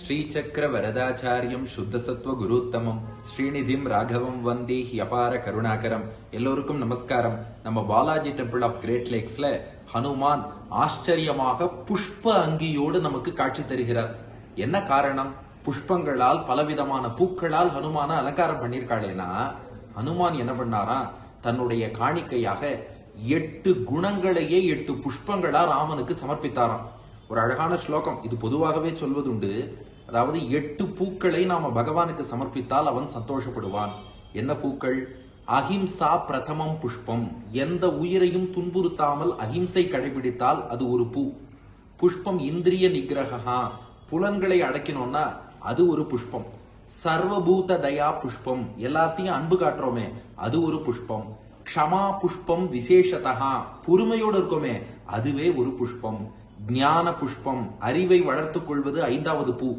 ஸ்ரீசக்கர வரதாச்சாரியம் சுத்தசத்வ குருத்தமம் ஸ்ரீநிதிம் ராகவம் வந்தே அபார கருணாகரம். எல்லோருக்கும் நமஸ்காரம். நம்ம பாலாஜி டெம்பிள் ஆஃப் கிரேட் லேக்ஸ்ல ஹனுமான் ஆச்சரியமாக புஷ்ப அங்கியோடு நமக்கு காட்சி தருகிறார். என்ன காரணம்? புஷ்பங்களால் பலவிதமான பூக்களால் ஹனுமான அலங்காரம் பண்ணிருக்காளேனா, ஹனுமான் என்ன பண்ணாரா, தன்னுடைய காணிக்கையாக 8 குணங்களையே 8 புஷ்பங்களா ராமனுக்கு சமர்ப்பித்தாராம். ஒரு அழகான ஸ்லோகம் இது, பொதுவாகவே சொல்வதுண்டு. அதாவது 8 பூக்களை நாம பகவானுக்கு சமர்ப்பித்தால் அவன் சந்தோஷப்படுவான். என்ன பூக்கள்? அஹிம்சா பிரதமம் புஷ்பம். எந்த உயிரையும் துன்புறுத்தாமல் அஹிம்சை கடைபிடித்தால் அது ஒரு பூ. புஷ்பம் இந்திரிய நிகிரகா, புலன்களை அடக்கினோம்னா அது ஒரு புஷ்பம். சர்வபூத தயா புஷ்பம், எல்லாத்தையும் அன்பு காட்டுறோமே அது ஒரு புஷ்பம். க்ஷமா புஷ்பம் விசேஷதா, பொறுமையோடு இருக்கோமே அதுவே ஒரு புஷ்பம். ஞான புஷ்பம், அறிவை வளர்த்துக் கொள்வது 5வது பூ.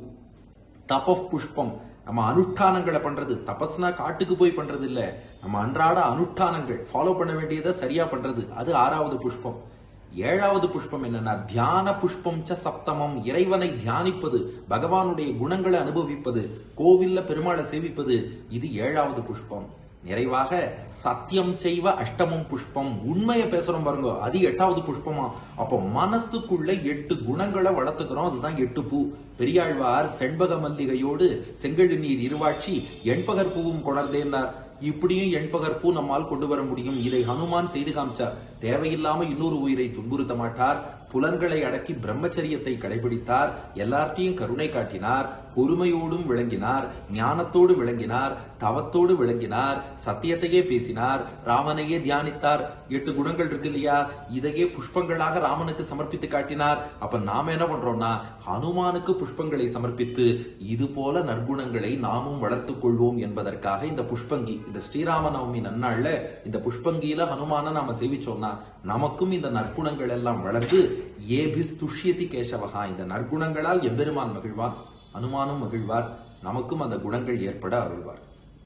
தப புஷ்பம், நம்ம அனுஷ்டானங்களை பண்றது. தபஸ்னா காட்டுக்கு போய் பண்றது இல்ல, நம்ம அன்றாட அனுஷ்டானங்கள் ஃபாலோ பண்ண வேண்டியதை சரியா பண்றது, அது 6வது புஷ்பம். 7வது புஷ்பம் என்னன்னா தியான புஷ்பம் ச சப்தமம், இறைவனை தியானிப்பது, பகவானுடைய குணங்களை அனுபவிப்பது, கோவில்ல பெருமாளை சேவிப்பது, இது 7வது புஷ்பம். நிறைவாக சத்தியம் செய்வ அஷ்டமம் புஷ்பம், உண்மையை பேசுறோம் பாருங்க, அது 8வது புஷ்பமா. அப்போ மனசுக்குள்ள 8 குணங்களை வளர்த்துக்கிறோம், அதுதான் 8 பூ. பெரியாழ்வார் செண்பக மல்லிகையோடு செங்கழு நீர் இருவாட்சி எண்பகர் பூவும் கொணர்ந்தேன்னார். இப்படியும் எண்பகர் பூ நம்மால் கொண்டு வர முடியும். இதை ஹனுமான் செய்து காமிச்சார். தேவையில்லாம இன்னொரு உயிரை துன்புறுத்த மாட்டார். புலன்களை அடக்கி பிரம்மச்சரியத்தை கடைபிடித்தார். எல்லார்ட்டையும் கருணை காட்டினார். பொறுமையோடும் விளங்கினார். ஞானத்தோடு விளங்கினார். தவத்தோடு விளங்கினார். சத்தியத்தையே பேசினார். ராமனையே தியானித்தார். 8 குணங்கள் இருக்கு இல்லையா, இதையே புஷ்பங்களாக ராமனுக்கு சமர்ப்பித்து காட்டினார். அப்ப நாம என்ன பண்றோம்னா, ஹனுமானுக்கு புஷ்பங்களை சமர்ப்பித்து இது போல நற்குணங்களை நாமும் வளர்த்துக் கொள்வோம் என்பதற்காக இந்த புஷ்பங்கி, இந்த ஸ்ரீராம நவமி நன்னாள்ல இந்த புஷ்பங்கியில ஹனுமான நாம சேவிச்சோம்னா நமக்கும் இந்த நற்குணங்கள் எல்லாம் வளர்ந்து ஏபிஸ் துஷ்யதி கேசவகா, இந்த நற்குணங்களால் எம்பெருமான் மகிழ்வான், ஹனுமானும் மகிழ்வார், நமக்கும் அந்த குணங்கள் ஏற்பட அருள்வார்.